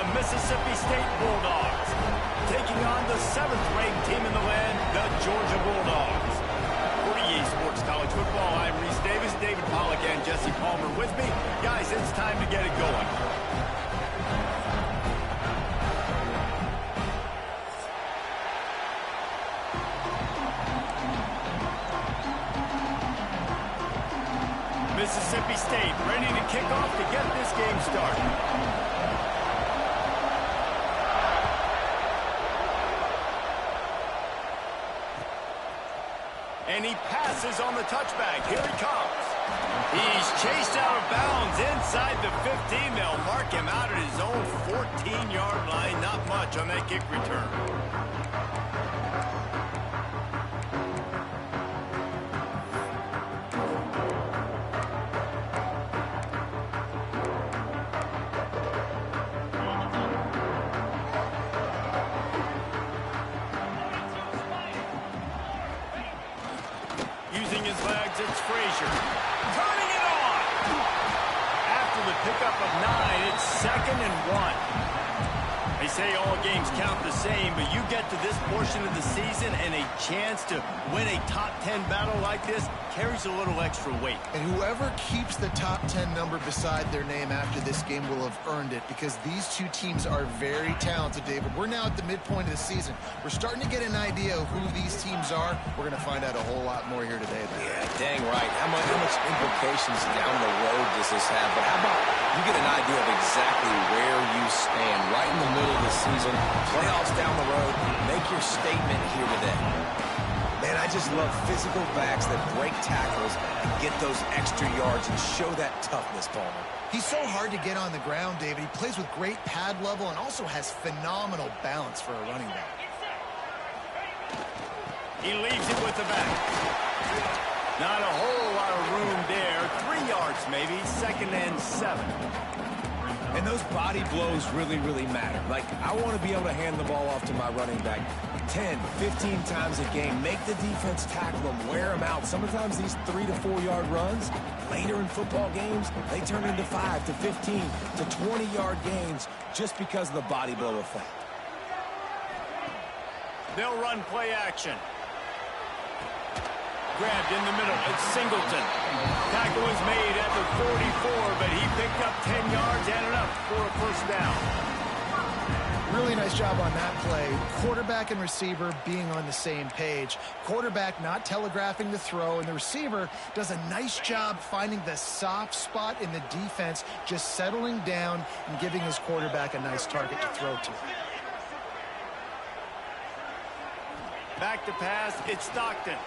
the Mississippi State Bulldogs, taking on the 7th-ranked team in the land, the Georgia Bulldogs. For EA Sports College Football, I'm Reese Davis, David Pollack, and Jesse Palmer with me. Guys, it's time to get it going. Mississippi State ready to kick off to get this game started. And he passes on the touchback. Here he comes. He's chased out of bounds inside the 15. They'll mark him out at his own 14-yard line. Not much on that kick return. Using his legs, it's Frazier. Turning it on! After the pickup of 9, it's 2nd and 1. They say all games count the same, but you get to this portion of the season and a chance to win a top 10 battle like this carries a little extra weight. And whoever keeps the top 10 number beside their name after this game will have earned it, because these two teams are very talented, David. We're now at the midpoint of the season. We're starting to get an idea of who these teams are. We're going to find out a whole lot more here today, though. Yeah, dang right. How much implications down the road does this have? But how about you get an idea of exactly where you stand right in the middle of the season, playoffs down the road, make your statement here today. Man, I just love physical backs that break tackles and get those extra yards and show that toughness, Palmer. He's so hard to get on the ground, David. He plays with great pad level and also has phenomenal balance for a running back. He leaves it with the back. Not a whole lot of room there. 3 yards maybe, 2nd and 7. And those body blows really, really matter. Like, I want to be able to hand the ball off to my running back 10, 15 times a game. Make the defense tackle them, wear them out. Sometimes these 3 to 4 yard runs, later in football games, they turn into 5 to 15 to 20-yard gains just because of the body blow effect. They'll run play action. Grabbed in the middle. It's Singleton. Tackle was made at the 44, but he picked up 10 yards and enough for a first down. Really nice job on that play. Quarterback and receiver being on the same page. Quarterback not telegraphing the throw, and the receiver does a nice job finding the soft spot in the defense, just settling down and giving his quarterback a nice target to throw to. Back to pass. It's Stockton.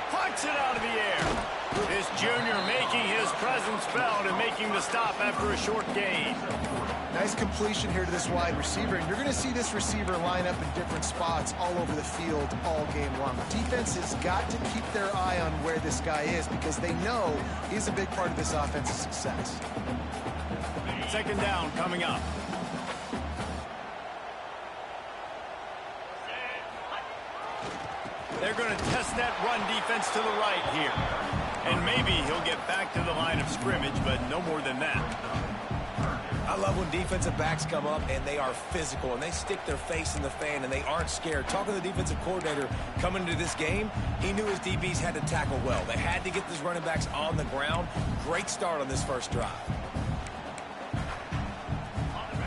Plucks it out of the air. This junior making his presence felt and making the stop after a short gain. Nice completion here to this wide receiver, and you're going to see this receiver line up in different spots all over the field all game long. Defense has got to keep their eye on where this guy is, because they know he's a big part of this offense's success. 2nd down coming up. They're going to test that run defense to the right here. And maybe he'll get back to the line of scrimmage, but no more than that. I love when defensive backs come up and they are physical and they stick their face in the fan and they aren't scared. Talking to the defensive coordinator coming into this game, he knew his DBs had to tackle well. They had to get these running backs on the ground. Great start on this first drive.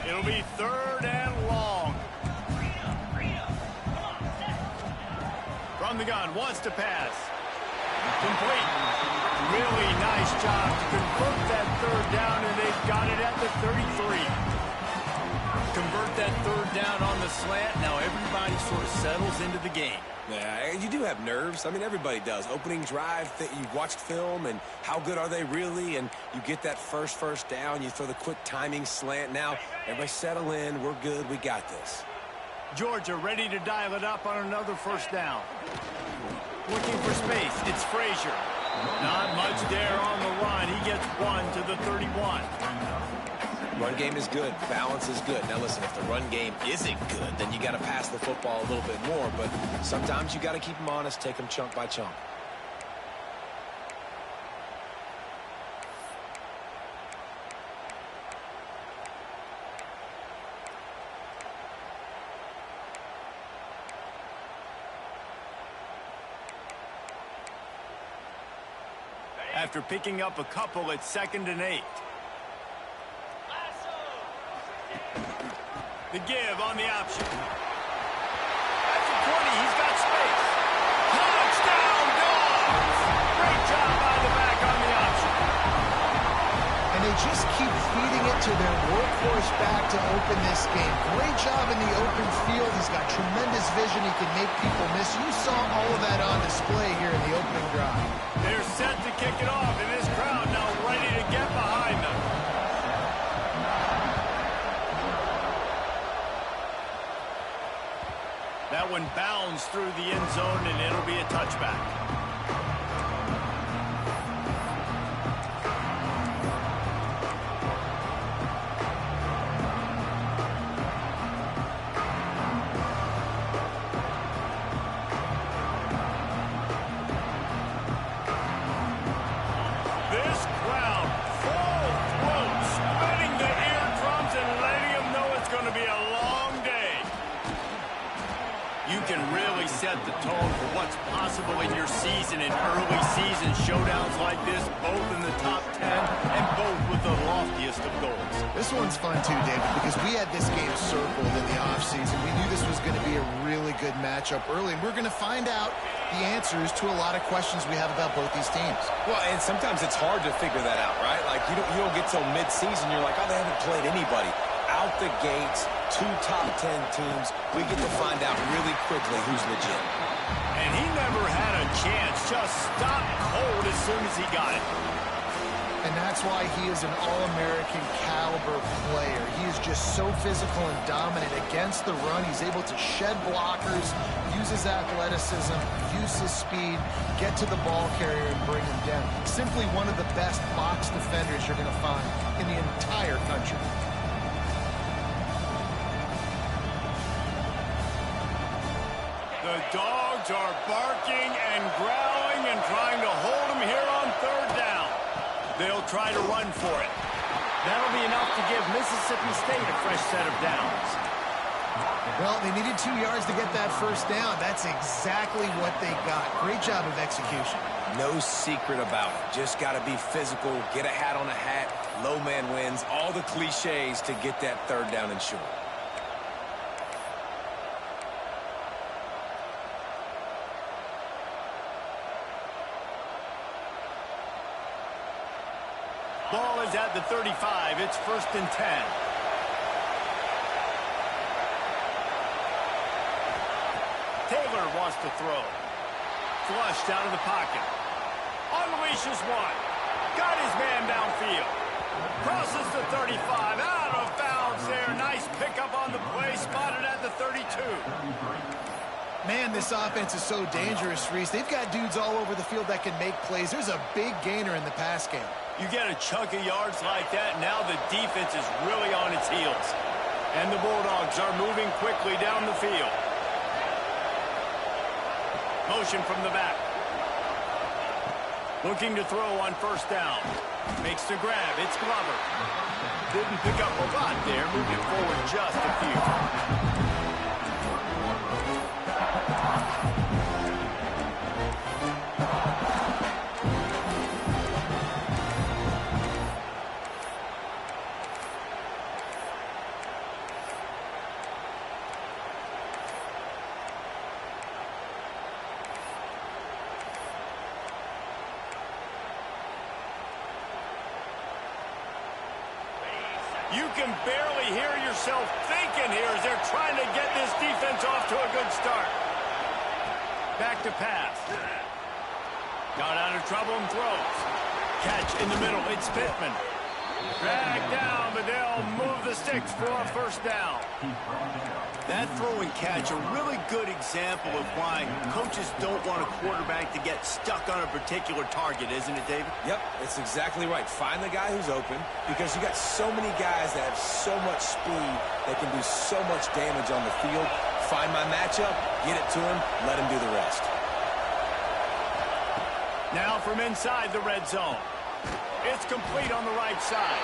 It'll be 3rd and long. From the gun, wants to pass. Complete. Really nice job to convert that 3rd down, and they've got it at the 33. Convert that 3rd down on the slant. Now everybody sort of settles into the game. Yeah, you do have nerves. I mean, everybody does. Opening drive, you've watched film, and how good are they really? And you get that first down, you throw the quick timing slant. Now, everybody settle in. We're good. We got this. Georgia ready to dial it up on another 1st down. Looking for space. It's Frazier. Not much there on the run. He gets 1 to the 31. Run game is good. Balance is good. Now, listen, if the run game isn't good, then you got to pass the football a little bit more. But sometimes you got to keep them honest, take them chunk by chunk. after picking up a couple at 2nd and 8. The give on the option. At the 20, he's got space. Touchdown, Dogs! Great job by the back on the option. And they just keep feeding it to their workhorse back to open this game. Great job in the open field. He's got tremendous vision. He can make people miss. You saw all of that on display here in the opening drive. They're set to kick it off, and this crowd now ready to get behind them. That one bounds through the end zone, and it'll be a touchback. This crowd, full throat, splitting the eardrums and letting them know it's going to be a long day. You can really set the tone for what's possible in your season in early season showdowns like this, both in the top 10 and both with the loftiest of goals. This one's fun too, David, because we had this game circled in the offseason. We knew this was going to be a really good matchup early, and we're going to find out the answers to a lot of questions we have about both these teams. Well, and sometimes it's hard to figure that out, right? Like, you don't get till mid-season, you're like, oh, they haven't played anybody. Out the gates, 2 top 10 teams, we get to find out really quickly who's legit. And he never had a chance, just stopped cold as soon as he got it. And that's why he is an All-American caliber player. He is just so physical and dominant against the run. He's able to shed blockers, use his athleticism, use his speed, get to the ball carrier and bring him down. Simply one of the best box defenders you're going to find in the entire country. The Dogs are barking and growling and trying to hold him here on 3rd down. They'll try to run for it. That'll be enough to give Mississippi State a fresh set of downs. Well, they needed 2 yards to get that 1st down. That's exactly what they got. Great job of execution. No secret about it. Just got to be physical, get a hat on a hat, low man wins, all the cliches to get that 3rd down and short. Ball is at the 35. It's 1st and 10. Taylor wants to throw. Flushed out of the pocket. Unleashes one. Got his man downfield. Crosses the 35. Out of bounds there. Nice pickup on the play. Spotted at the 32. Man, this offense is so dangerous, Reese. They've got dudes all over the field that can make plays. There's a big gainer in the pass game. You get a chunk of yards like that, now the defense is really on its heels. And the Bulldogs are moving quickly down the field. Motion from the back. Looking to throw on 1st down. Makes the grab. It's Glover. Didn't pick up a lot there. Moving forward just a few. You can barely hear yourself thinking here as they're trying to get this defense off to a good start. Back to pass. Got out of trouble and throws. Catch in the middle. It's Pittman. Dragged down, but they'll move the sticks for a 1st down. That throw and catch, a really good example of why coaches don't want a quarterback to get stuck on a particular target, isn't it, David? Yep, it's exactly right. Find the guy who's open because you got so many guys that have so much speed that can do so much damage on the field. Find my matchup, get it to him, let him do the rest. Now from inside the red zone. It's complete on the right side.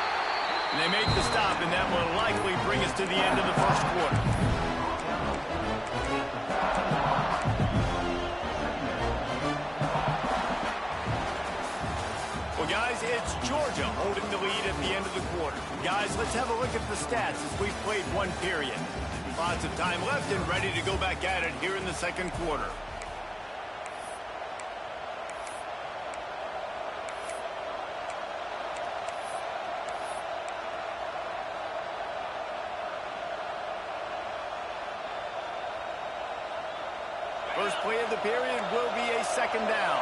And they make the stop, and that will likely bring us to the end of the 1st quarter. guys, let's have a look at the stats as we've played one period. Lots of time left and ready to go back at it here in the second quarter. First play of the period will be a second down.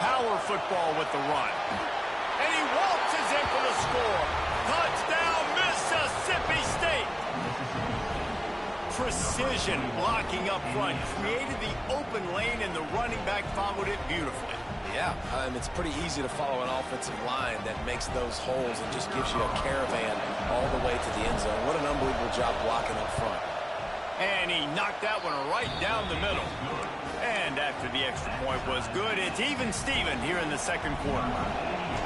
Power football with the run. And he waltzes in for the score. Touchdown, Mississippi State. Precision blocking up front. Created the open lane, and the running back followed it beautifully. Yeah, it's pretty easy to follow an offensive line that makes those holes and just gives you a caravan all the way to the end zone. What an unbelievable job blocking up front. And he knocked that one right down the middle. And after the extra point was good, it's even Steven here in the second quarter.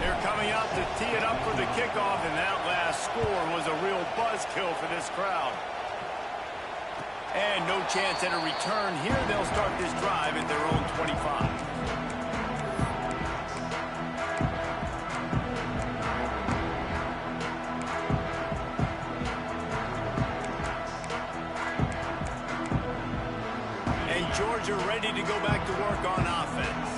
They're coming out to tee it up for the kickoff, and that last score was a real buzzkill for this crowd. And no chance at a return here. They'll start this drive at their own 25. Georgia ready to go back to work on offense.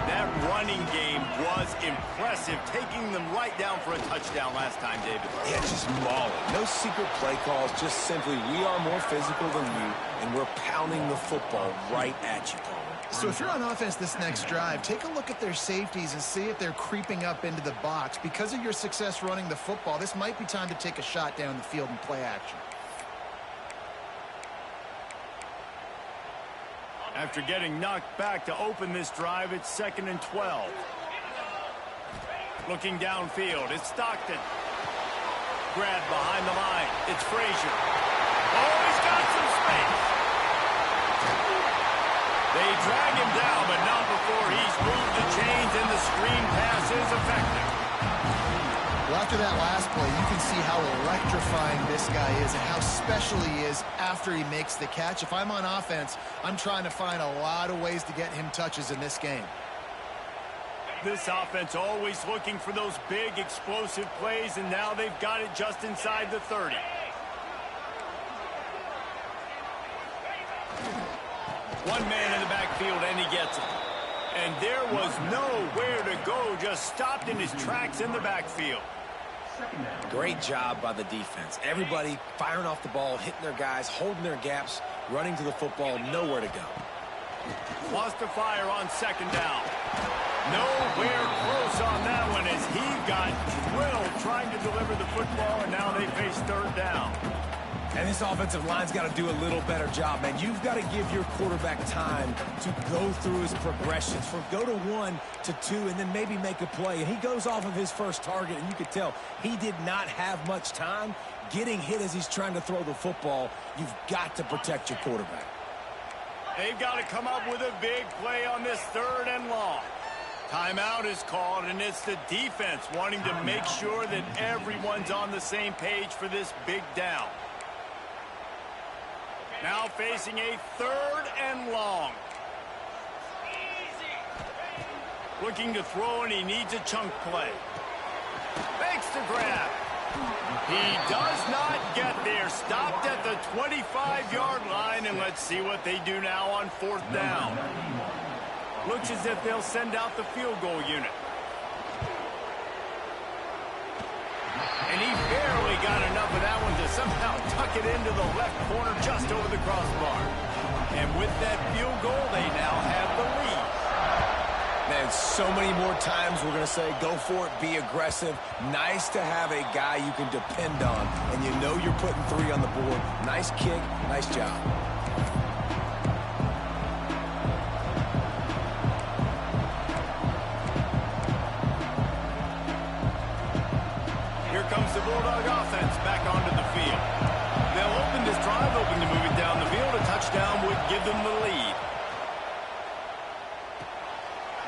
That running game was impressive, taking them right down for a touchdown last time, David. Yeah, just mauling. No secret play calls, just simply we are more physical than you, and we're pounding the football right at you, Paul. So if you're on offense this next drive, take a look at their safeties and see if they're creeping up into the box. Because of your success running the football, this might be time to take a shot down the field and play action. After getting knocked back to open this drive, it's 2nd and 12. Looking downfield, it's Stockton. Grabbed behind the line, it's Frazier. Oh, he's got some space. They drag him down, but not before he's moved the chains, and the screen pass is effective. Well, after that last play, you can see how electrifying this guy is and how special he is after he makes the catch. If I'm on offense, I'm trying to find a lot of ways to get him touches in this game. This offense always looking for those big, explosive plays, and now they've got it just inside the 30. One man in the backfield, and he gets it. And there was nowhere to go, just stopped in his tracks in the backfield. Great job by the defense. Everybody firing off the ball, hitting their guys, holding their gaps, running to the football, nowhere to go. Lost the fire on 2nd down. Nowhere close on that one as he got drilled trying to deliver the football, and now they face 3rd down. And this offensive line's got to do a little better job, man. You've got to give your quarterback time to go through his progressions from go to 1 to 2 and then maybe make a play. And he goes off of his first target, and you could tell he did not have much time getting hit as he's trying to throw the football. You've got to protect your quarterback. They've got to come up with a big play on this 3rd and long. Timeout is called, and it's the defense wanting to make sure that everyone's on the same page for this big down. Now facing a 3rd and long. Looking to throw, and he needs a chunk play. Makes the grab. He does not get there. Stopped at the 25-yard line, and let's see what they do now on 4th down. Looks as if they'll send out the field goal unit. And he barely got enough of that one to somehow tuck it into the left corner just over the crossbar. And with that field goal, they now have the lead. Man, so many more times we're going to say, go for it, be aggressive. Nice to have a guy you can depend on, and you know you're putting 3 on the board. Nice kick, nice job. Comes the Bulldog offense back onto the field. They'll open this drive, hoping to move it down the field. A touchdown would give them the lead.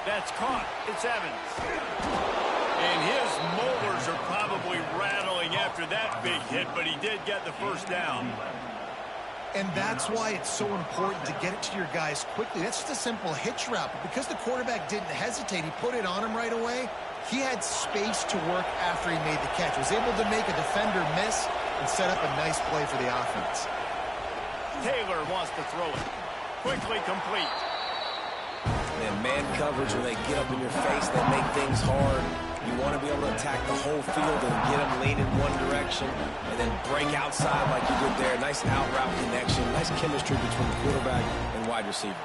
That's caught. It's Evans. And his molars are probably rattling after that big hit, but he did get the first down. And that's why it's so important to get it to your guys quickly. That's just a simple hitch route. But because the quarterback didn't hesitate, he put it on him right away. He had space to work after he made the catch. Was able to make a defender miss and set up a nice play for the offense. Taylor wants to throw it. Quickly complete. And man coverage, when they get up in your face, they make things hard. You want to be able to attack the whole field and get them leaning one direction and then break outside like you did there. Nice out route connection. Nice chemistry between quarterback and wide receiver.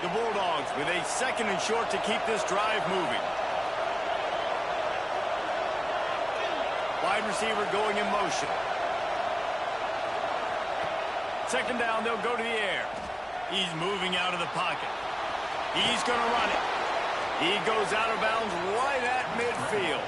The Bulldogs with a 2nd and short to keep this drive moving. Wide receiver going in motion. 2nd down, they'll go to the air. He's moving out of the pocket. He's going to run it. He goes out of bounds right at midfield.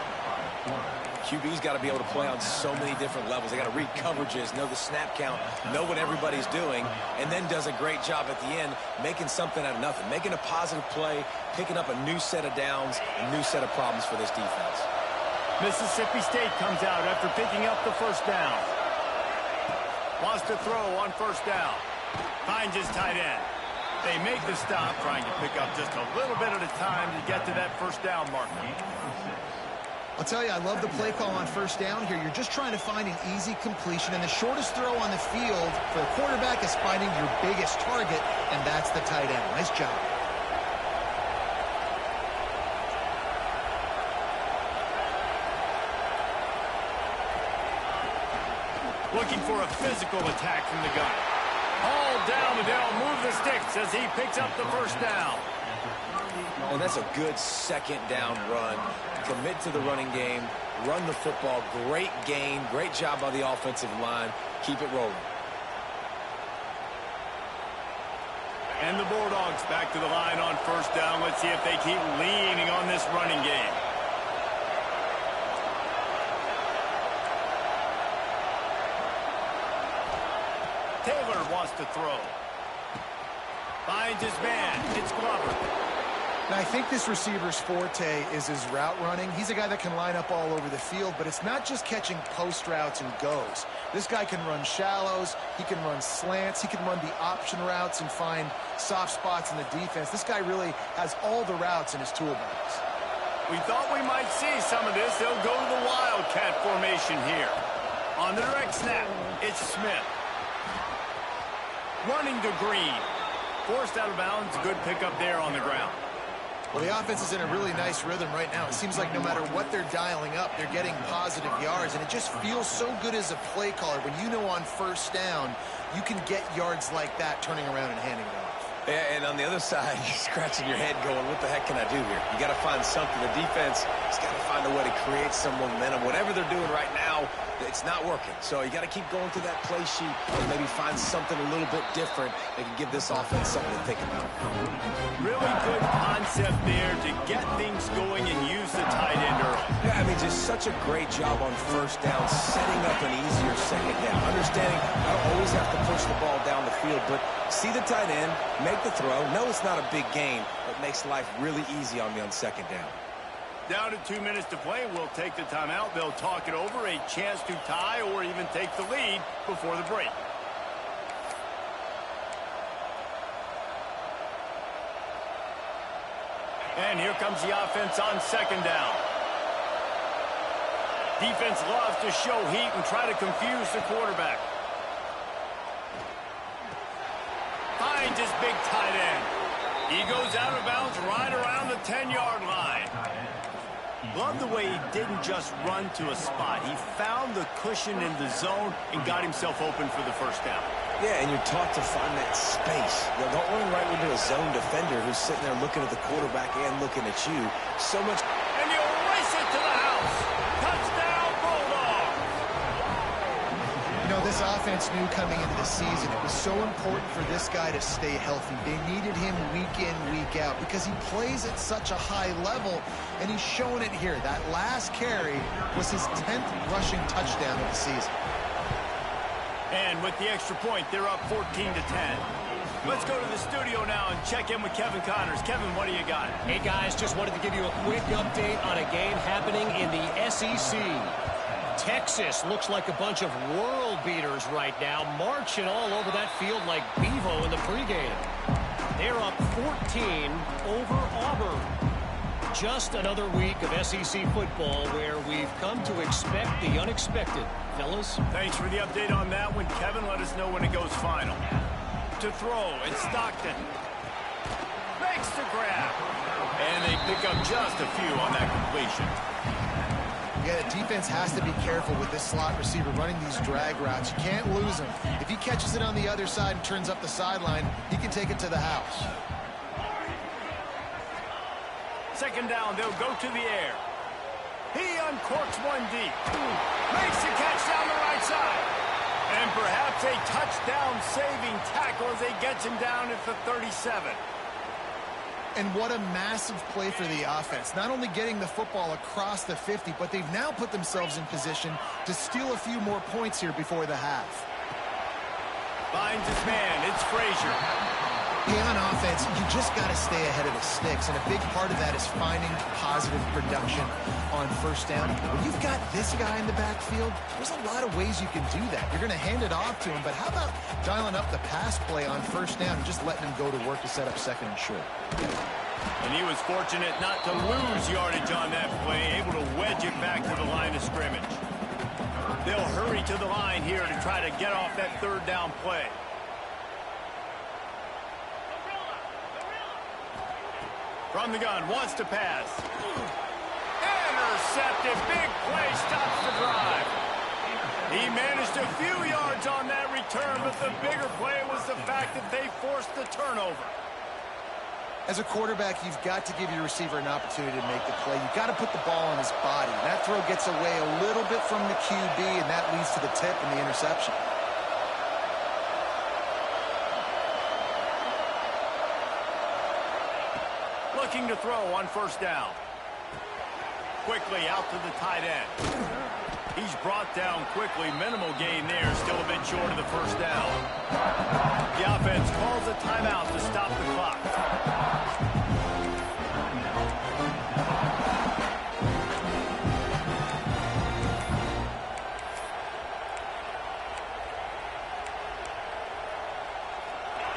QB's got to be able to play on so many different levels. They got to read coverages, know the snap count, know what everybody's doing, and then does a great job at the end making something out of nothing, making a positive play, picking up a new set of downs, a new set of problems for this defense. Mississippi State comes out after picking up the 1st down. Wants to throw on 1st down. Finds his tight end. They make the stop, trying to pick up just a little bit at a time to get to that 1st down marker. I'll tell you, I love the play call on 1st down here. You're just trying to find an easy completion, and the shortest throw on the field for the quarterback is finding your biggest target, and that's the tight end. Nice job. Looking for a physical attack from the gun. All down, and they'll move the sticks as he picks up the 1st down. And that's a good 2nd down run. Commit to the running game, run the football. Great gain, great job by the offensive line. Keep it rolling. And the Bulldogs back to the line on 1st down. Let's see if they keep leaning on this running game. Taylor wants to throw. Finds his man. It's Glover. Now, I think this receiver's forte is his route running. He's a guy that can line up all over the field, but it's not just catching post routes and goes. This guy can run shallows. He can run slants. He can run the option routes and find soft spots in the defense. This guy really has all the routes in his toolbox. We thought we might see some of this. They'll go to the Wildcat formation here. On the direct snap, it's Smith. Running to Green. Forced out of bounds. Good pickup there on the ground. Well, the offense is in a really nice rhythm right now. It seems like no matter what they're dialing up, they're getting positive yards, and it just feels so good as a play caller when you know on 1st down you can get yards like that turning around and handing it off. Yeah, and on the other side, you're scratching your head going, what the heck can I do here? You got to find something. The defense has got to find a way to create some momentum. Whatever they're doing right now, it's not working. So you got to keep going through that play sheet and maybe find something a little bit different that can give this offense something to think about. Really good concept there to get things going and use the tight end early. Yeah, I mean, just such a great job on 1st down, setting up an easier 2nd down. Understanding I don't always have to push the ball down the field, but see the tight end, make the throw. No, it's not a big gain, but makes life really easy on me on 2nd down. Down to 2 minutes to play. We'll take the timeout. They'll talk it over. A chance to tie or even take the lead before the break. And here comes the offense on 2nd down. Defense loves to show heat and try to confuse the quarterback. Finds his big tight end. He goes out of bounds right around the 10-yard line. Love the way he didn't just run to a spot. He found the cushion in the zone and got himself open for the 1st down. Yeah, and you're taught to find that space. You know, don't run right into a zone defender who's sitting there looking at the quarterback and looking at you. So much. And he'll race it to the house. Touchdown, Bulldogs. You know, this offense knew coming into the season it was so important for this guy to stay healthy. They needed him week in, week out because he plays at such a high level, and he's showing it here. That last carry was his 10th rushing touchdown of the season. And with the extra point, they're up 14-10. Let's go to the studio now and check in with Kevin Connors. Kevin, what do you got? Hey, guys, just wanted to give you a quick update on a game happening in the SEC. Texas looks like a bunch of world beaters right now, marching all over that field like Bevo in the pregame. They're up 14 over Auburn. Just another week of SEC football where we've come to expect the unexpected. Fellas? Thanks for the update on that one, Kevin. Let us know when it goes final. To throw, it's Stockton. Makes the grab. And they pick up just a few on that completion. Yeah, the defense has to be careful with this slot receiver running these drag routes. You can't lose him. If he catches it on the other side and turns up the sideline, he can take it to the house. Second down, they'll go to the air. He uncorks one deep. Makes the catch down the right side. And perhaps a touchdown-saving tackle as they gets him down at the 37. And what a massive play for the offense. Not only getting the football across the 50, but they've now put themselves in position to steal a few more points here before the half. Finds his man. It's Frazier. Hey, on offense, you just got to stay ahead of the sticks, and a big part of that is finding positive production on first down. When you've got this guy in the backfield, there's a lot of ways you can do that. You're going to hand it off to him, but how about dialing up the pass play on first down and just letting him go to work to set up second and short? And he was fortunate not to lose yardage on that play, able to wedge it back to the line of scrimmage. They'll hurry to the line here to try to get off that third down play. From the gun, wants to pass. Intercepted, big play, stops the drive. He managed a few yards on that return, but the bigger play was the fact that they forced the turnover. As a quarterback, you've got to give your receiver an opportunity to make the play. You've got to put the ball on his body. That throw gets away a little bit from the QB, and that leads to the tip and the interception. Looking to throw on first down. Quickly out to the tight end. He's brought down quickly. Minimal gain there. Still a bit short of the first down. The offense calls a timeout to stop the clock.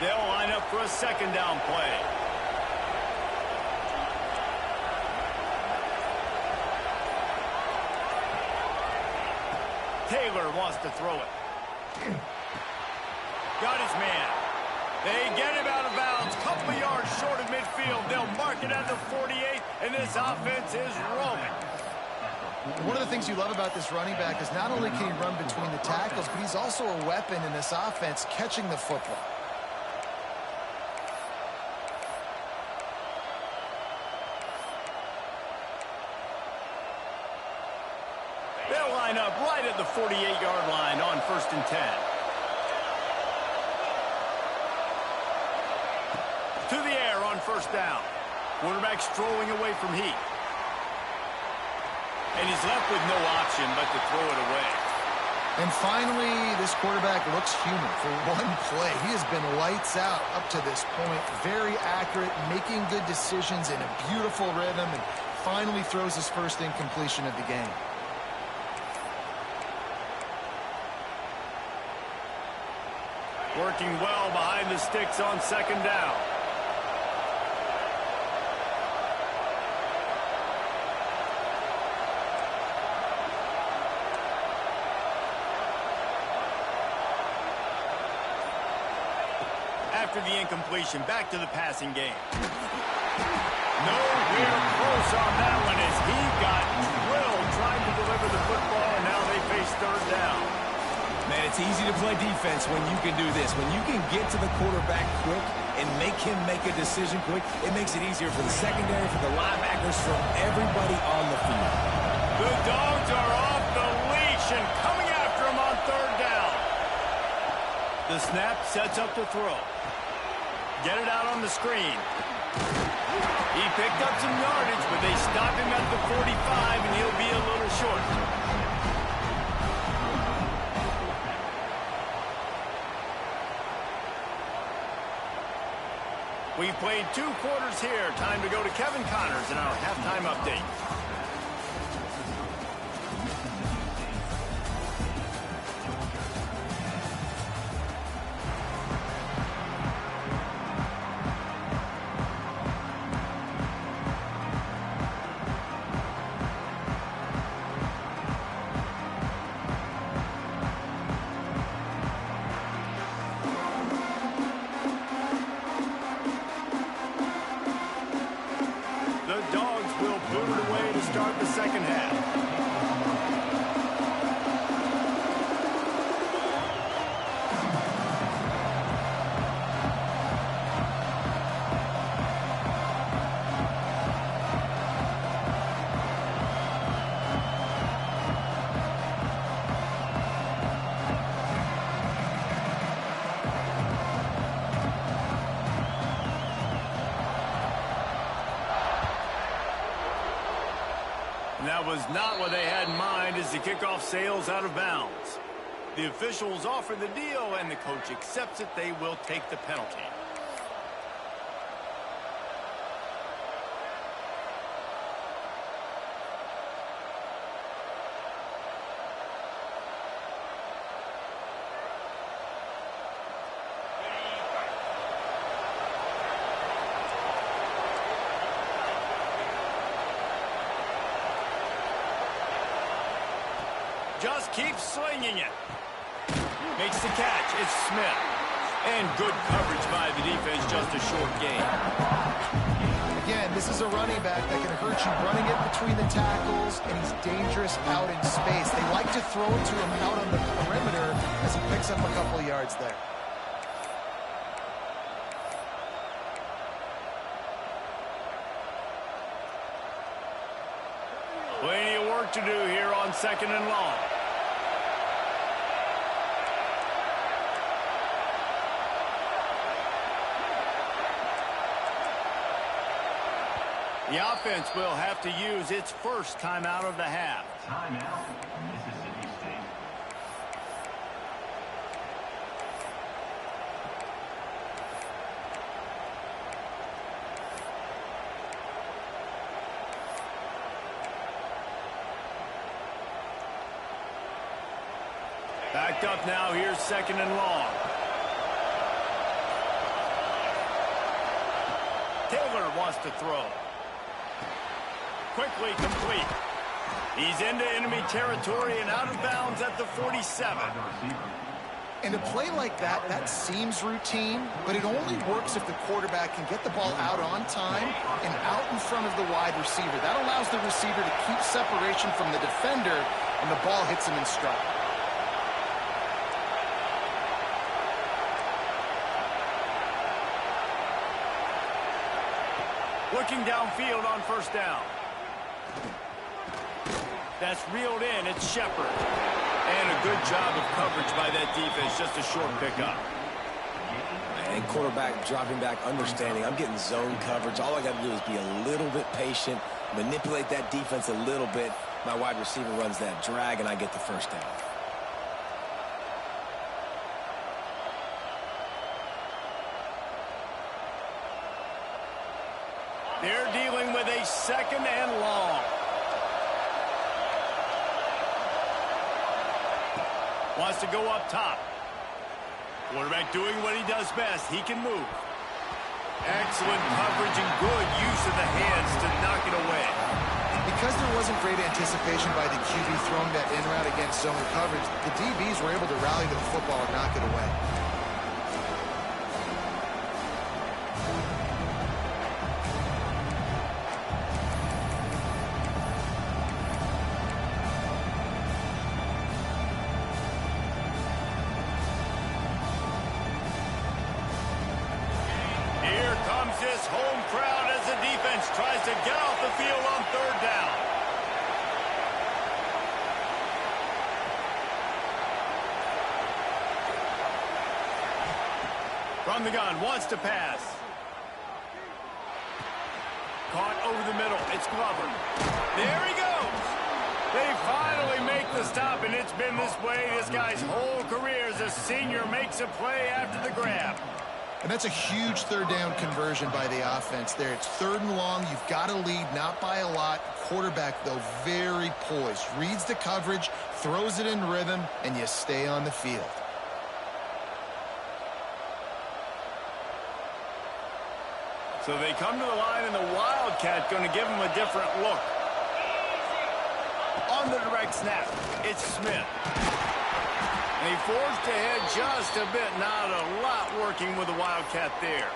They'll line up for a second down play. Taylor wants to throw it. Got his man. They get him out of bounds. Couple of yards short of midfield. They'll mark it at the 48, and this offense is rolling. One of the things you love about this running back is not only can he run between the tackles, but he's also a weapon in this offense catching the football. They'll line up right at the 48-yard line on 1st and 10. To the air on first down. Quarterback strolling away from Heath. And he's left with no option but to throw it away. And finally, this quarterback looks human for one play. He has been lights out up to this point. Very accurate, making good decisions in a beautiful rhythm, and finally throws his first incompletion of the game. Working well behind the sticks on second down. After the incompletion, back to the passing game. Nowhere close on that one as he got drilled trying to deliver the football, and now they face third down. Man, it's easy to play defense when you can do this. When you can get to the quarterback quick and make him make a decision quick, it makes it easier for the secondary, for the linebackers, for everybody on the field. The Dogs are off the leash and coming after him on third down. The snap sets up the throw. Get it out on the screen. He picked up some yardage, but they stop him at the 45, and he'll be a little short. We've played 2 quarters here. Time to go to Kevin Connors in our halftime update. second half. That was not what they had in mind as the kickoff sails out of bounds. The officials offer the deal, and the coach accepts it. They will take the penalty. Just keeps slinging it. Makes the catch. It's Smith. And good coverage by the defense. Just a short gain. Again, this is a running back that can hurt you running it between the tackles, and he's dangerous out in space. They like to throw it to him out on the perimeter as he picks up a couple of yards there. Plenty of work to do here on 2nd and long. The offense will have to use its first timeout of the half. Timeout, Mississippi State. Backed up now. Here's 2nd and long. Taylor wants to throw. Quickly complete. He's into enemy territory and out of bounds at the 47. And a play like that, that seems routine, but it only works if the quarterback can get the ball out on time and out in front of the wide receiver. That allows the receiver to keep separation from the defender, and the ball hits him in stride. Looking downfield on 1st down. That's reeled in. It's Shepard. And a good job of coverage by that defense. Just a short pickup. And quarterback dropping back, understanding. I'm getting zone coverage. All I got to do is be a little bit patient, manipulate that defense a little bit. My wide receiver runs that drag, and I get the 1st down. They're dealing with a 2nd and long. Wants to go up top. Quarterback doing what he does best. He can move. Excellent coverage and good use of the hands to knock it away. Because there wasn't great anticipation by the QB throwing that in route against zone coverage, the DBs were able to rally to the football and knock it away. This home crowd as the defense tries to get off the field on 3rd down. From the gun, wants to pass. Caught over the middle. It's Glover. There he goes. They finally make the stop, and it's been this way this guy's whole career as a senior makes a play after the grab. And that's a huge 3rd down conversion by the offense there. It's 3rd and long. You've got to lead, not by a lot. Quarterback, though, very poised. Reads the coverage, throws it in rhythm, and you stay on the field. So they come to the line, and the Wildcat going to give them a different look. On the direct snap, it's Smith. And he forged ahead just a bit. Not a lot working with the Wildcat there.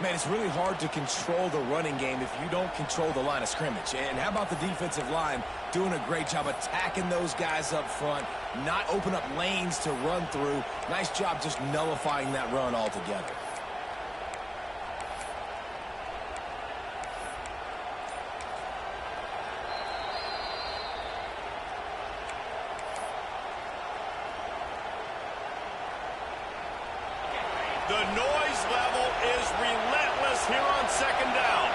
Man, it's really hard to control the running game if you don't control the line of scrimmage. And how about the defensive line doing a great job attacking those guys up front, not open up lanes to run through. Nice job just nullifying that run altogether. The noise level is relentless here on second down.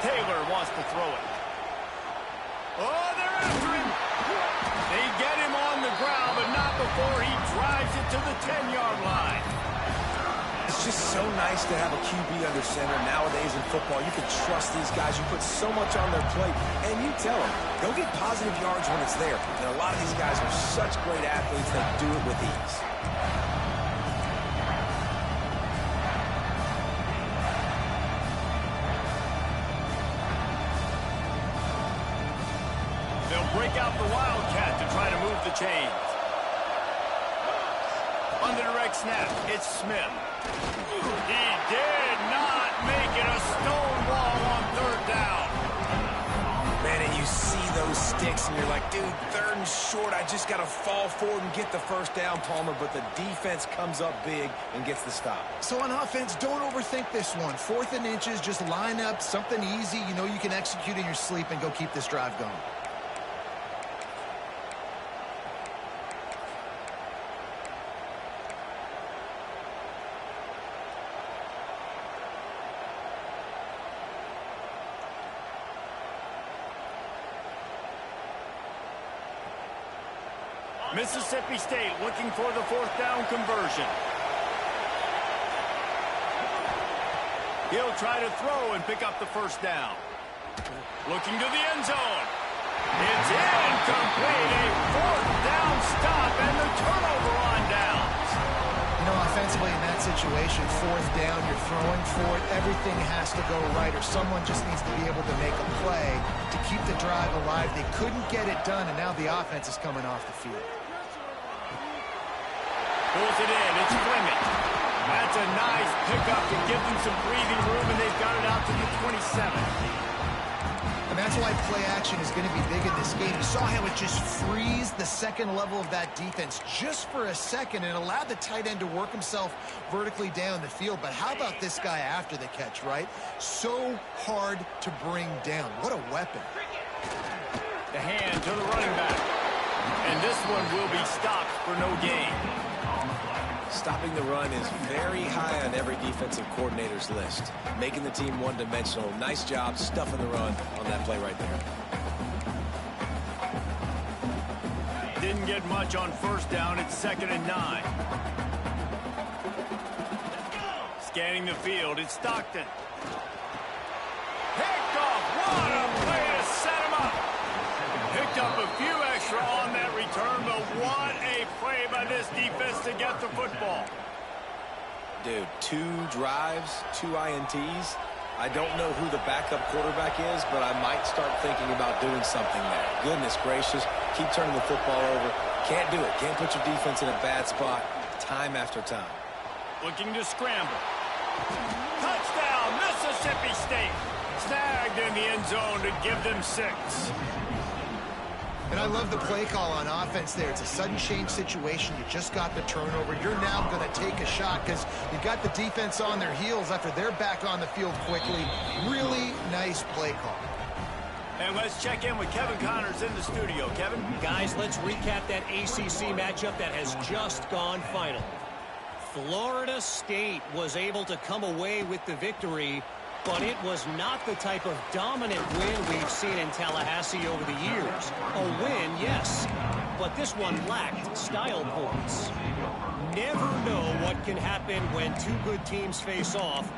Taylor wants to throw it. Oh, they're after him. They get him on the ground, but not before he drives it to the 10-yard line. It's just so nice to have a QB under center. Nowadays in football, you can trust these guys. You put so much on their plate, and you tell them, go get positive yards when it's there. And a lot of these guys are such great athletes that do it with ease. They'll break out the Wildcat to try to move the chains. On the direct snap, it's Smith. He did not make it a stone wall on third down. Man, and you see those sticks, and you're like, dude, third and short. I just got to fall forward and get the first down, Palmer. But the defense comes up big and gets the stop. So on offense, don't overthink this one. 4th and inches, just line up something easy. You know you can execute in your sleep and go keep this drive going. Mississippi State looking for the 4th down conversion. He'll try to throw and pick up the first down. Looking to the end zone. It's incomplete. A 4th down stop and the turnover on downs. You know, offensively in that situation, 4th down, you're throwing for it. Everything has to go right, or someone just needs to be able to make a play to keep the drive alive. They couldn't get it done, and now the offense is coming off the field. Pulls it in. It's Fleming. That's a nice pickup to give them some breathing room, and they've got it out to the 27. And that's why play action is going to be big in this game. You saw how it just frees the second level of that defense just for a second and allowed the tight end to work himself vertically down the field. But how about this guy after the catch, right? So hard to bring down. What a weapon. The hand to the running back. And this one will be stopped for no gain. Stopping the run is very high on every defensive coordinator's list. Making the team one-dimensional. Nice job stuffing the run on that play right there. Didn't get much on first down. It's 2nd and 9. Scanning the field. It's Stockton. Picked off. What a play to set him up. Picked up a few extra on that return, but what a play by this defense to get the football. Dude, 2 drives, 2 INTs. I don't know who the backup quarterback is, but I might start thinking about doing something there. Goodness gracious, keep turning the football over. Can't do it. Can't put your defense in a bad spot time after time. Looking to scramble. Touchdown, Mississippi State. Snagged in the end zone to give them 6. And I love the play call on offense there. It's a sudden change situation. You just got the turnover. You're now going to take a shot because you got the defense on their heels after they're back on the field quickly. Really nice play call. And let's check in with Kevin Connors in the studio. Kevin? Guys, let's recap that ACC matchup that has just gone final. Florida State was able to come away with the victory, but it was not the type of dominant win we've seen in Tallahassee over the years. A win, yes, but this one lacked style points. Never know what can happen when 2 good teams face off,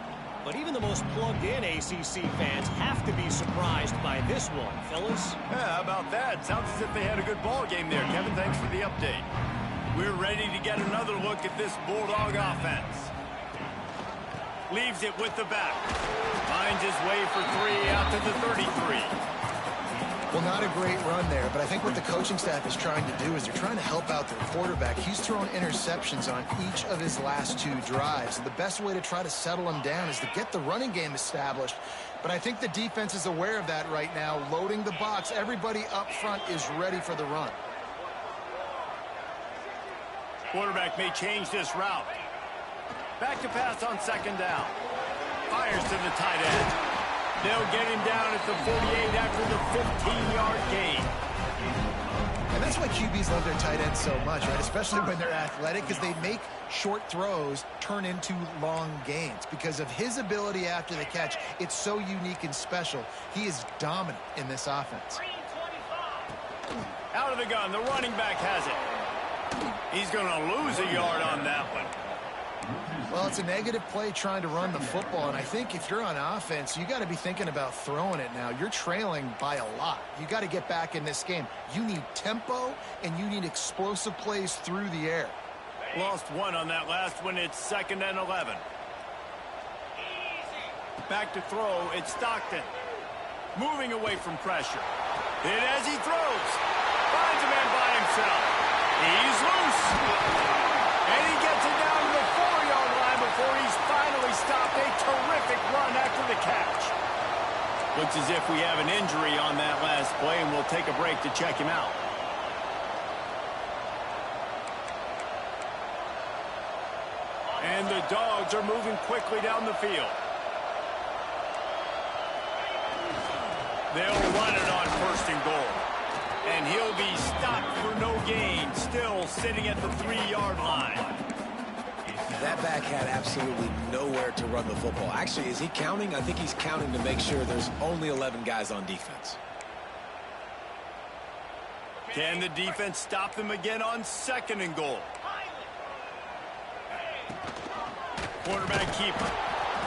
but even the most plugged-in ACC fans have to be surprised by this one, fellas. Yeah, how about that? Sounds as if they had a good ball game there. Kevin, thanks for the update. We're ready to get another look at this Bulldog offense. Leaves it with the back. Finds his way for 3 out to the 33. Well, not a great run there, but I think what the coaching staff is trying to do is they're trying to help out their quarterback. He's thrown interceptions on each of his last 2 drives. And the best way to try to settle him down is to get the running game established. But I think the defense is aware of that right now, loading the box. Everybody up front is ready for the run. Quarterback may change this route. Back to pass on 2nd down. Fires to the tight end. They'll get him down at the 48 after the 15-yard gain. And that's why QBs love their tight ends so much, right? Especially when they're athletic, because they make short throws turn into long gains. Because of his ability after the catch, it's so unique and special. He is dominant in this offense. Out of the gun, the running back has it. He's going to lose a yard on that one. Well, it's a negative play trying to run the football, and I think if you're on offense, you got to be thinking about throwing it now. You're trailing by a lot. You got to get back in this game. You need tempo, and you need explosive plays through the air. Lost 1 on that last one. It's 2nd and 11. Back to throw. It's Stockton. Moving away from pressure. Hit as he throws. Finds a man by himself. He's loose. And he gets it down to the 4-yard line before he's finally stopped. A terrific run after the catch. Looks as if we have an injury on that last play, and we'll take a break to check him out. And the Dogs are moving quickly down the field. They'll run it on 1st and goal. And he'll be stopped for no gain, still sitting at the 3-yard line. That back had absolutely nowhere to run the football. Actually, is he counting? I think he's counting to make sure there's only 11 guys on defense. Can the defense stop them again on 2nd and goal? Quarterback keeper.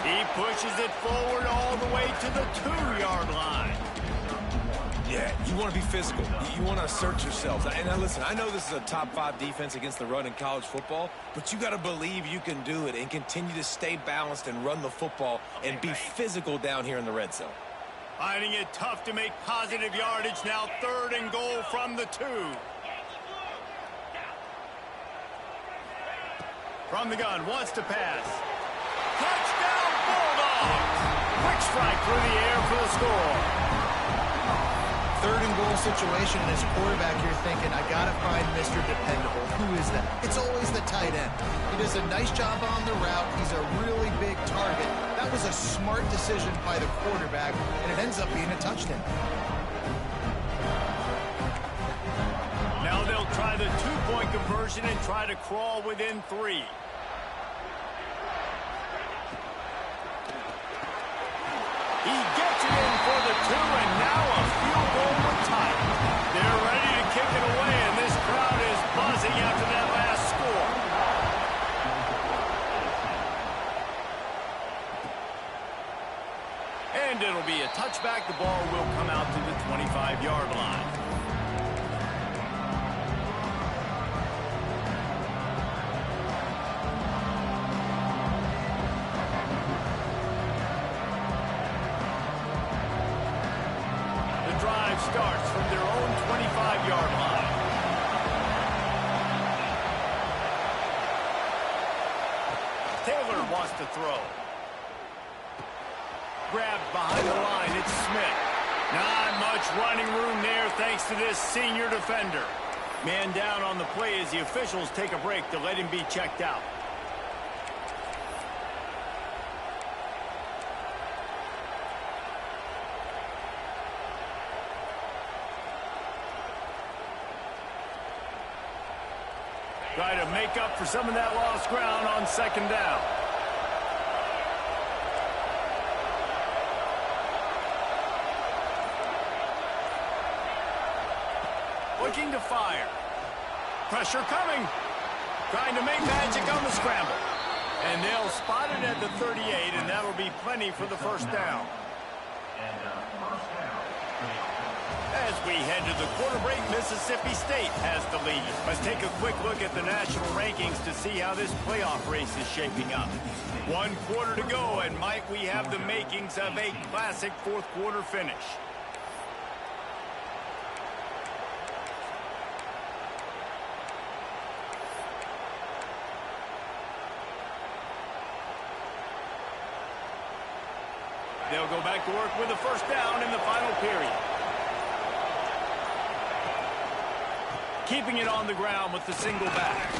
He pushes it forward all the way to the 2-yard line. Yeah, you want to be physical. You want to assert yourselves. And now listen, I know this is a top 5 defense against the run in college football, but you got to believe you can do it and continue to stay balanced and run the football and be physical down here in the red zone. Finding it tough to make positive yardage now. 3rd and goal from the 2. From the gun, wants to pass. Touchdown Bulldogs! Quick strike through the air for the score. 3rd and goal situation, and as a quarterback, you're thinking, I got to find Mr. Dependable. Who is that? It's always the tight end. He does a nice job on the route. He's a really big target. That was a smart decision by the quarterback, and it ends up being a touchdown. Now they'll try the 2-point conversion and try to crawl within 3. He gets it in for the 2, and now a field goal would tie it. They're ready to kick it away, and this crowd is buzzing after that last score. And it'll be a touchback. The ball will come out to the 25-yard line. Starts from their own 25-yard line. Taylor wants to throw. Grabbed behind the line. It's Smith. Not much running room there thanks to this senior defender. Man down on the play as the officials take a break to let him be checked out. Try to make up for some of that lost ground on 2nd down. Looking to fire. Pressure coming. Trying to make magic on the scramble. And they'll spot it at the 38, and that'll be plenty for the 1st down. As we head to the quarter break, Mississippi State has the lead. Let's take a quick look at the national rankings to see how this playoff race is shaping up. 1 quarter to go, and might we have the makings of a classic 4th quarter finish. They'll go back to work with a first down in the final period. Keeping it on the ground with the single back.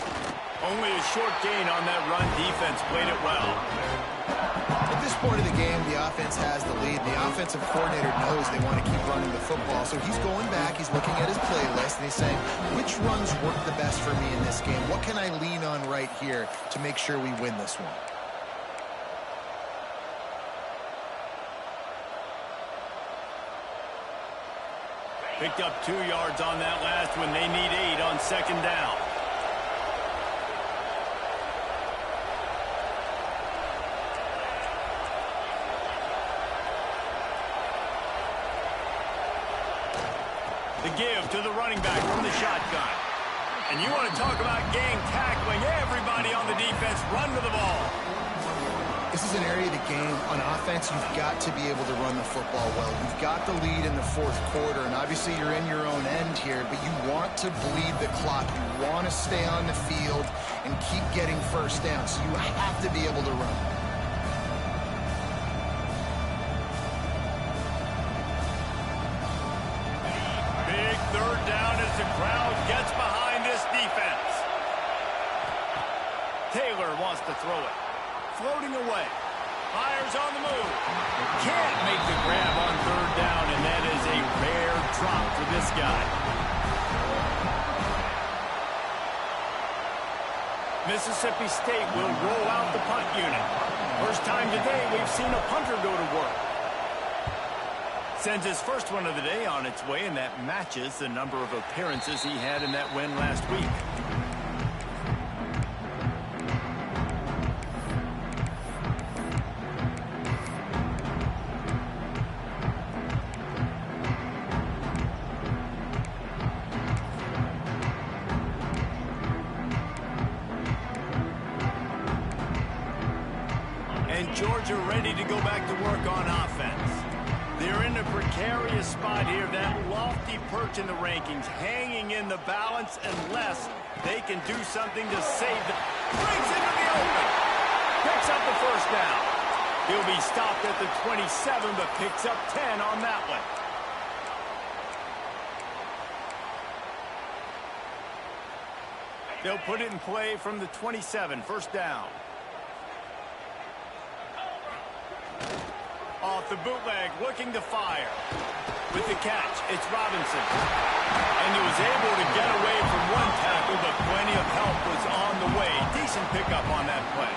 Only a short gain on that run. Defense played it well. At this point of the game, the offense has the lead. The offensive coordinator knows they want to keep running the football. So he's going back, he's looking at his playlist, and he's saying, which runs work the best for me in this game? What can I lean on right here to make sure we win this one? Picked up 2 yards on that last one. They need 8 on second down. The give to the running back from the shotgun. And you want to talk about gang tackling. Everybody on the defense run to the ball. This is an area of the game. On offense, you've got to be able to run the football well. You've got the lead in the fourth quarter, and obviously you're in your own end here, but you want to bleed the clock. You want to stay on the field and keep getting first down, so you have to be able to run. Big third down as the crowd gets behind this defense. Taylor wants to throw it. Floating away. Fires on the move. Can't make the grab on third down, and that is a rare drop for this guy. Mississippi State will roll out the punt unit. First time today we've seen a punter go to work. Sends his first one of the day on its way, and that matches the number of appearances he had in that win last week. Georgia ready to go back to work on offense. They're in a precarious spot here, that lofty perch in the rankings, hanging in the balance unless they can do something to save them. Brings into the open. Picks up the first down. He'll be stopped at the 27, but picks up 10 on that one. They'll put it in play from the 27, first down. Off the bootleg, looking to fire. With the catch, it's Robinson. And he was able to get away from one tackle, but plenty of help was on the way. Decent pickup on that play.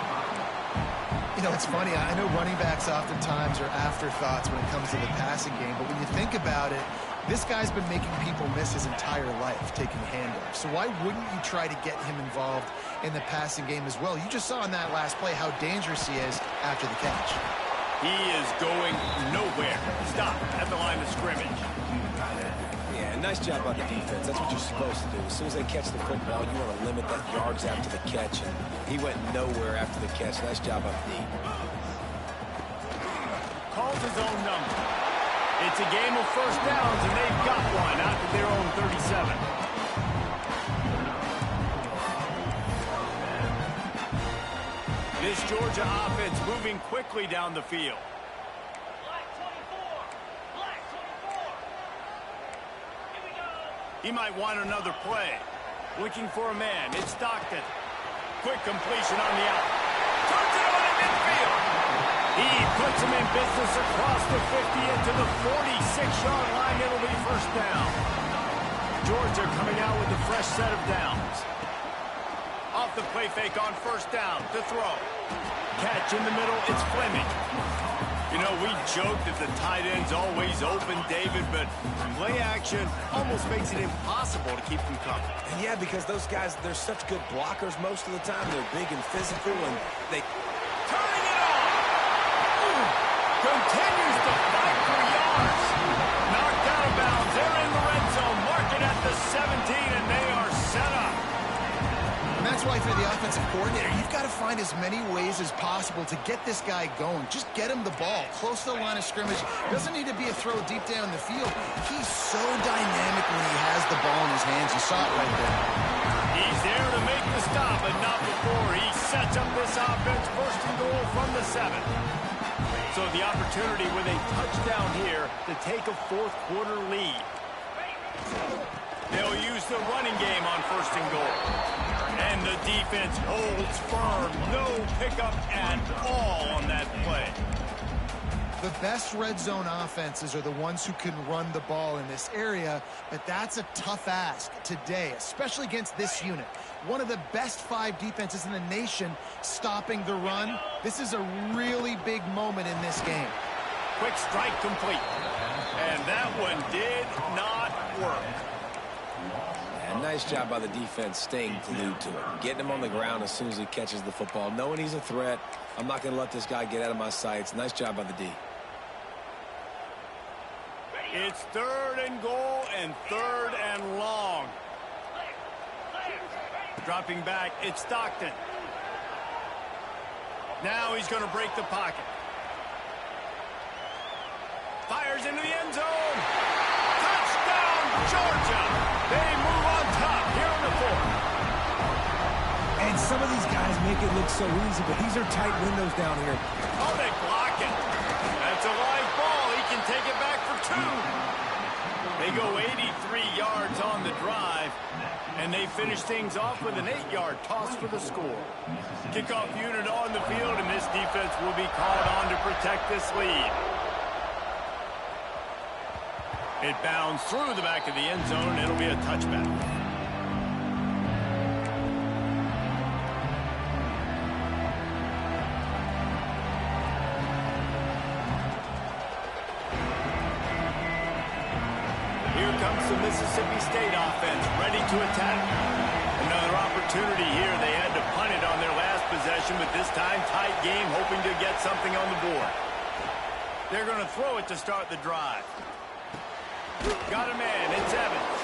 You know, it's funny. I know running backs oftentimes are afterthoughts when it comes to the passing game, but when you think about it, this guy's been making people miss his entire life taking handoffs. So why wouldn't you try to get him involved in the passing game as well? You just saw in that last play how dangerous he is after the catch. He is going nowhere. Stop at the line of scrimmage. Yeah, nice job on the defense. That's what you're supposed to do. As soon as they catch the football, you want to limit that yards after the catch. And he went nowhere after the catch. Nice job on D. Calls his own number. It's a game of first downs, and they've got one out to their own 37. This Georgia offense moving quickly down the field. He might want another play. Looking for a man. It's Stockton. Quick completion on the out. Turns it on in midfield. He puts him in business across the 50 into the 46-yard line. It'll be first down. Georgia coming out with a fresh set of downs. Off the play fake on first down to throw. Catch in the middle, it's Fleming. You know, we joke that the tight end's always open, David, but play action almost makes it impossible to keep them coming. And yeah, because those guys, they're such good blockers most of the time. They're big and physical, and they... Turning it on! Continues to fight for yards. Knocked out of bounds. They're in the red zone. Mark it at the 17, and they are set up. And that's why for the offensive coordinator, you've got to find as many ways as possible to get this guy going. Just get him the ball close to the line of scrimmage. Doesn't need to be a throw deep down the field. He's so dynamic when he has the ball in his hands. You saw it right there. He's there to make the stop, but not before. He sets up this offense first and goal from the 7. So the opportunity with a touchdown here to take a fourth-quarter lead. They'll use the running game on first and goal. And the defense holds firm. No pickup at all on that play. The best red zone offenses are the ones who can run the ball in this area, but that's a tough ask today, especially against this unit. One of the best 5 defenses in the nation stopping the run. This is a really big moment in this game. Quick strike complete. And that one did not work. And nice job by the defense staying glued to him. Getting him on the ground as soon as he catches the football. Knowing he's a threat. I'm not going to let this guy get out of my sights. Nice job by the D. It's 3rd and goal and 3rd and long. Dropping back, it's Stockton. Now he's going to break the pocket. Fires into the end zone. Touchdown, Georgia. They move on top here on the 4th. And some of these guys make it look so easy, but these are tight windows down here. Oh, they block it. That's a live ball. He can take it back for 2. They go 83 yards on the drive, and they finish things off with an 8-yard toss for the score. Kickoff unit on the field, and this defense will be called on to protect this lead. It bounds through the back of the end zone. It'll be a touchback. Here comes the Mississippi State offense, ready to attack. Another opportunity here. They had to punt it on their last possession, but this time tight game, hoping to get something on the board. They're going to throw it to start the drive. Got a man, it's Evans.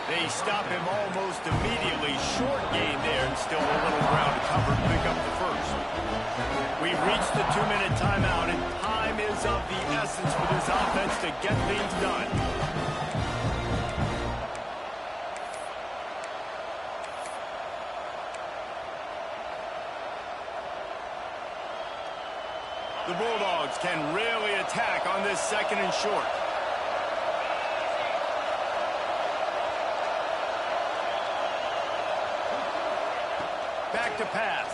They stop him almost immediately. Short gain there, and still a little ground to cover to pick up the first. We've reached the 2-minute timeout, and time is of the essence for this offense to get things done. The Bulldogs can really attack on this 2nd and short. Back to pass.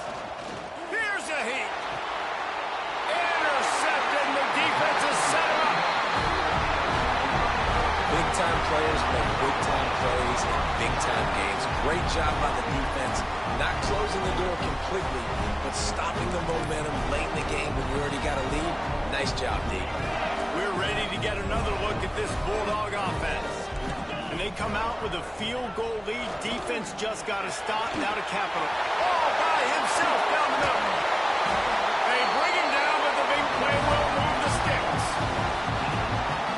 Here's a heat. Intercepted. The defense is set up. Big-time players make big-time plays in big-time games. Great job by the defense. Not closing the door completely, but stopping the momentum late in the game when you already got a lead. Nice job, D. We're ready to get another look at this Bulldog offense. And they come out with a field goal lead. Defense just got to stop. Now to Capital. All by himself down the middle. They bring him down, but the big play will move the sticks.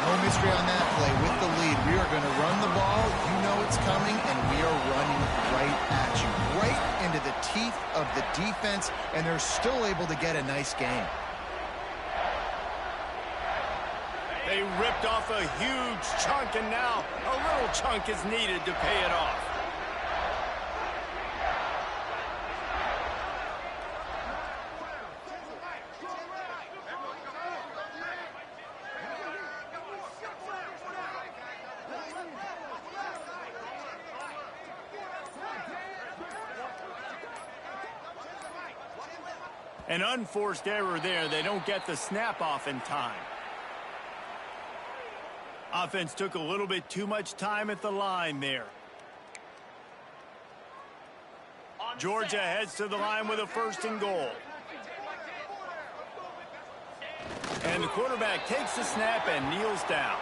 No mystery on that play. With the lead, we are going to run the ball. You know it's coming, and we are running right at you. Right into the teeth of the defense, and they're still able to get a nice game. They ripped off a huge chunk, and now a little chunk is needed to pay it off. An unforced error there. They don't get the snap off in time. Offense took a little bit too much time at the line there. Georgia heads to the line with a 1st and goal. And the quarterback takes the snap and kneels down.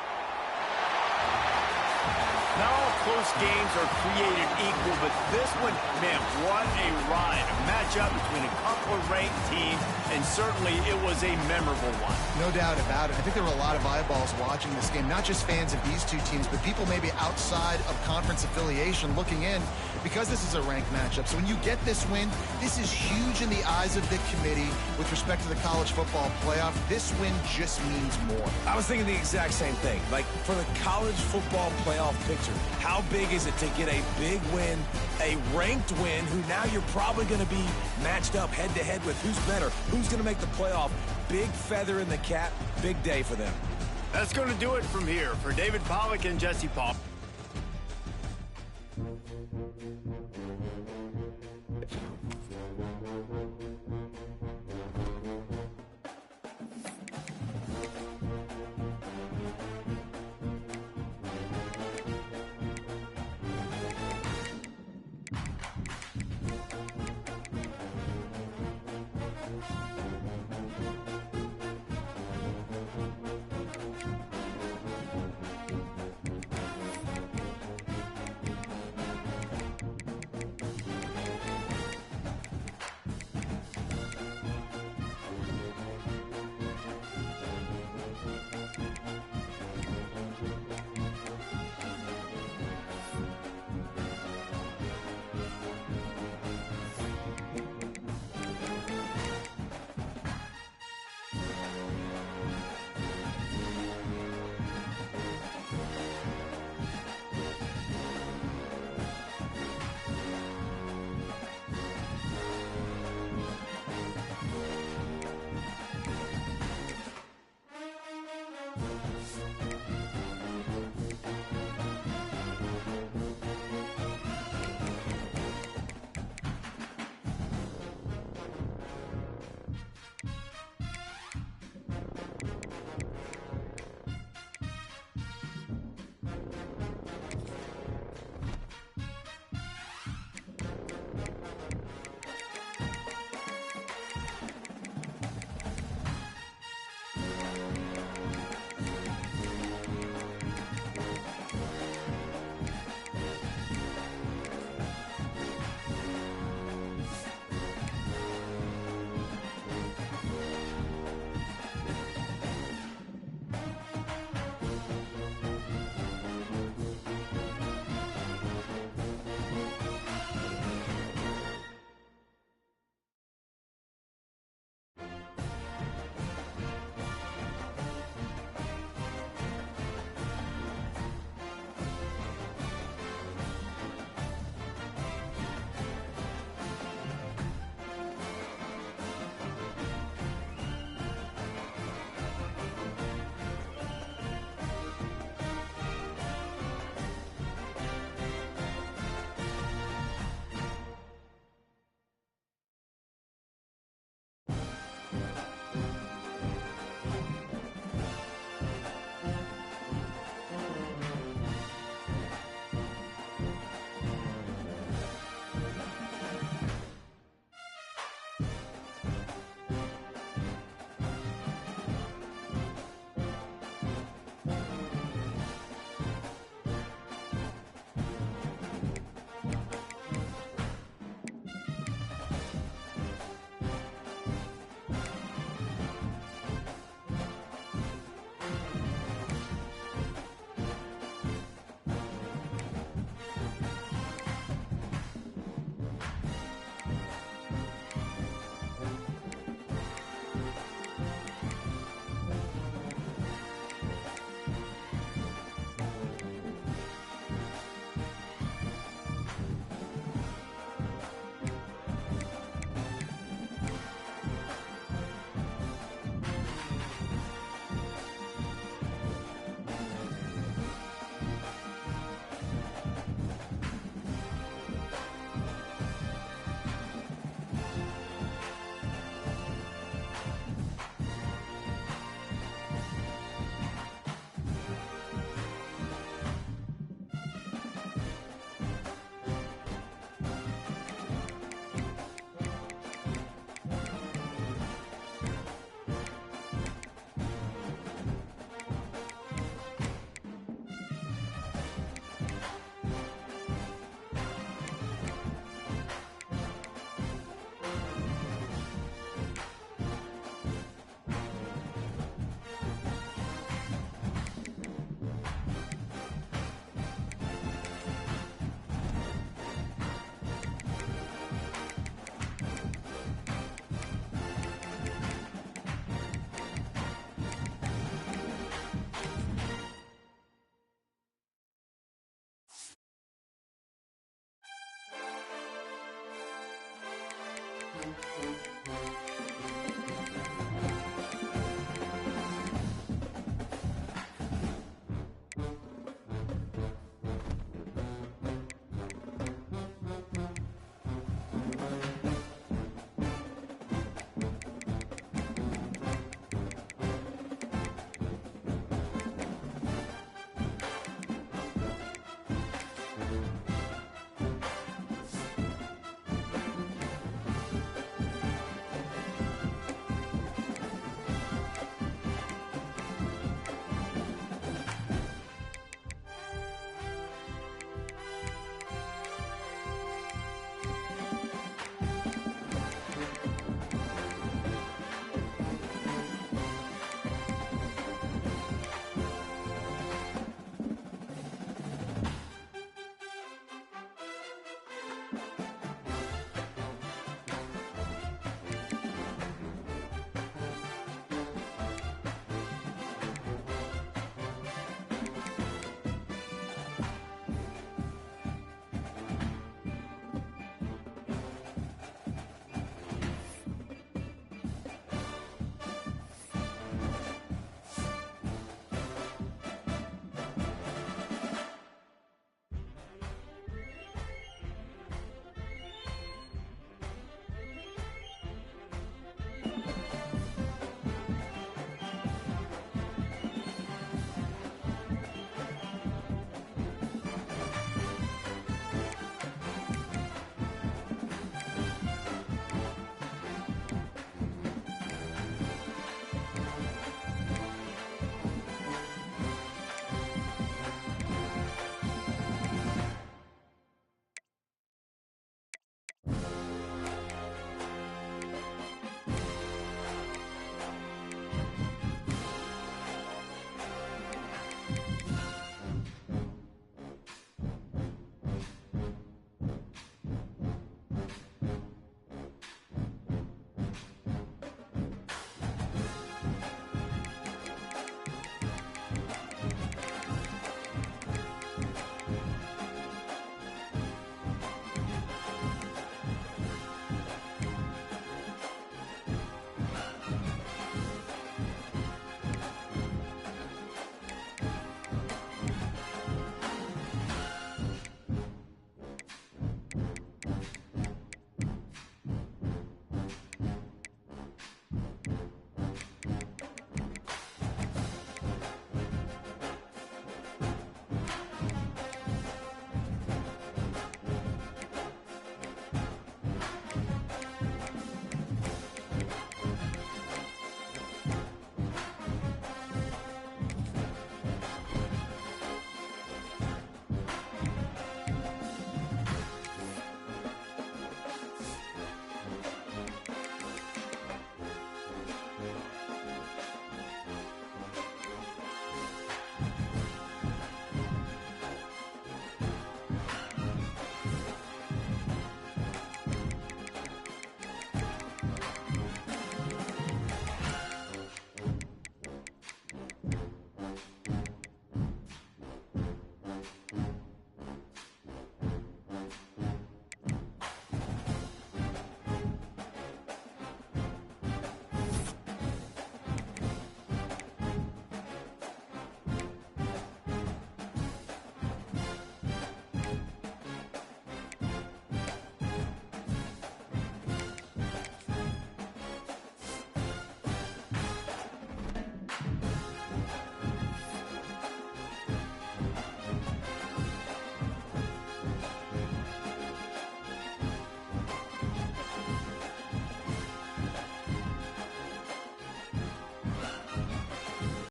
Not all close games are created equal, but this one, man, what a ride. A matchup between a couple of ranked teams, and certainly it was a memorable one. No doubt about it. I think there were a lot of eyeballs watching this game, not just fans of these two teams, but people maybe outside of conference affiliation looking in, because this is a ranked matchup. So when you get this win, this is huge in the eyes of the committee with respect to the college football playoff. This win just means more. I was thinking the exact same thing. Like, for the college football playoff picture, how big is it to get a big win, a ranked win, who now you're probably going to be matched up head-to-head with who's better, who's going to make the playoff. big feather in the cap. Big day for them. That's going to do it from here. For David Pollack and Jesse Paul.